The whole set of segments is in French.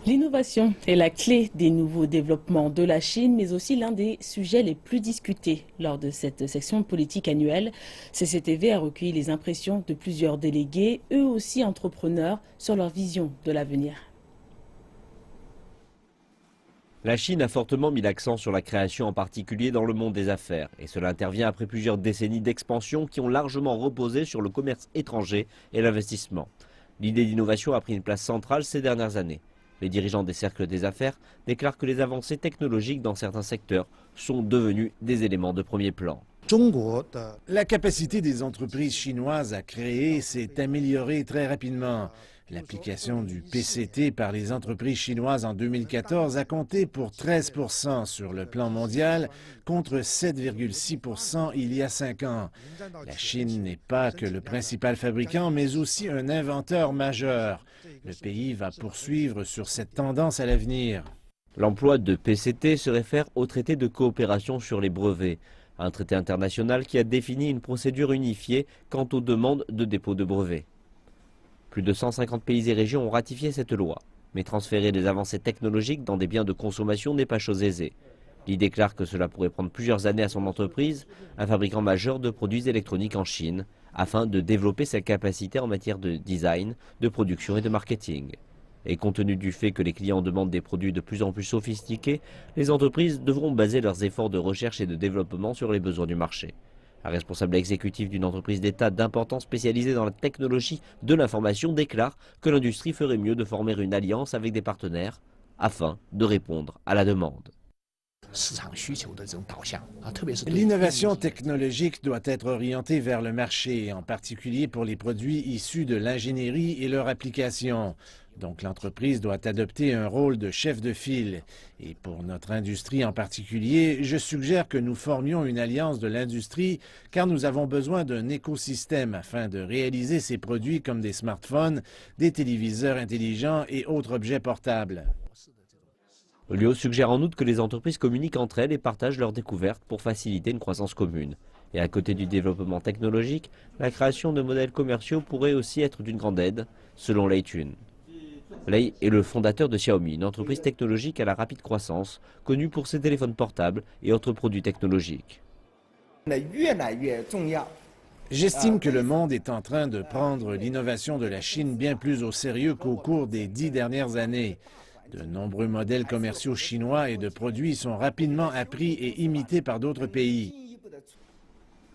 L'innovation est la clé des nouveaux développements de la Chine, mais aussi l'un des sujets les plus discutés lors de cette section politique annuelle. CCTV a recueilli les impressions de plusieurs délégués, eux aussi entrepreneurs, sur leur vision de l'avenir. La Chine a fortement mis l'accent sur la création, en particulier dans le monde des affaires. Et cela intervient après plusieurs décennies d'expansion qui ont largement reposé sur le commerce étranger et l'investissement. L'idée d'innovation a pris une place centrale ces dernières années. Les dirigeants des cercles des affaires déclarent que les avancées technologiques dans certains secteurs sont devenues des éléments de premier plan. La capacité des entreprises chinoises à créer s'est améliorée très rapidement. L'application du PCT par les entreprises chinoises en 2014 a compté pour 13% sur le plan mondial contre 7,6% il y a 5 ans. La Chine n'est pas que le principal fabricant, mais aussi un inventeur majeur. Le pays va poursuivre sur cette tendance à l'avenir. L'emploi de PCT se réfère au traité de coopération sur les brevets, un traité international qui a défini une procédure unifiée quant aux demandes de dépôt de brevets. Plus de 150 pays et régions ont ratifié cette loi, mais transférer des avancées technologiques dans des biens de consommation n'est pas chose aisée. Li déclare que cela pourrait prendre plusieurs années à son entreprise, un fabricant majeur de produits électroniques en Chine, afin de développer sa capacité en matière de design, de production et de marketing. Et compte tenu du fait que les clients demandent des produits de plus en plus sophistiqués, les entreprises devront baser leurs efforts de recherche et de développement sur les besoins du marché. Un responsable exécutif d'une entreprise d'État d'importance spécialisée dans la technologie de l'information déclare que l'industrie ferait mieux de former une alliance avec des partenaires afin de répondre à la demande. L'innovation technologique doit être orientée vers le marché, en particulier pour les produits issus de l'ingénierie et leur application. Donc l'entreprise doit adopter un rôle de chef de file. Et pour notre industrie en particulier, je suggère que nous formions une alliance de l'industrie car nous avons besoin d'un écosystème afin de réaliser ces produits comme des smartphones, des téléviseurs intelligents et autres objets portables. Liu suggère en outre que les entreprises communiquent entre elles et partagent leurs découvertes pour faciliter une croissance commune. Et à côté du développement technologique, la création de modèles commerciaux pourrait aussi être d'une grande aide, selon Lei Chun. Lei est le fondateur de Xiaomi, une entreprise technologique à la rapide croissance, connue pour ses téléphones portables et autres produits technologiques. J'estime que le monde est en train de prendre l'innovation de la Chine bien plus au sérieux qu'au cours des 10 dernières années. De nombreux modèles commerciaux chinois et de produits sont rapidement appris et imités par d'autres pays.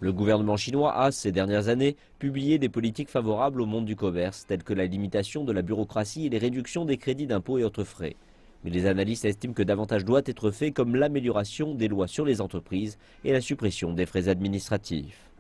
Le gouvernement chinois a, ces dernières années, publié des politiques favorables au monde du commerce, telles que la limitation de la bureaucratie et les réductions des crédits d'impôts et autres frais. Mais les analystes estiment que davantage doit être fait, comme l'amélioration des lois sur les entreprises et la suppression des frais administratifs.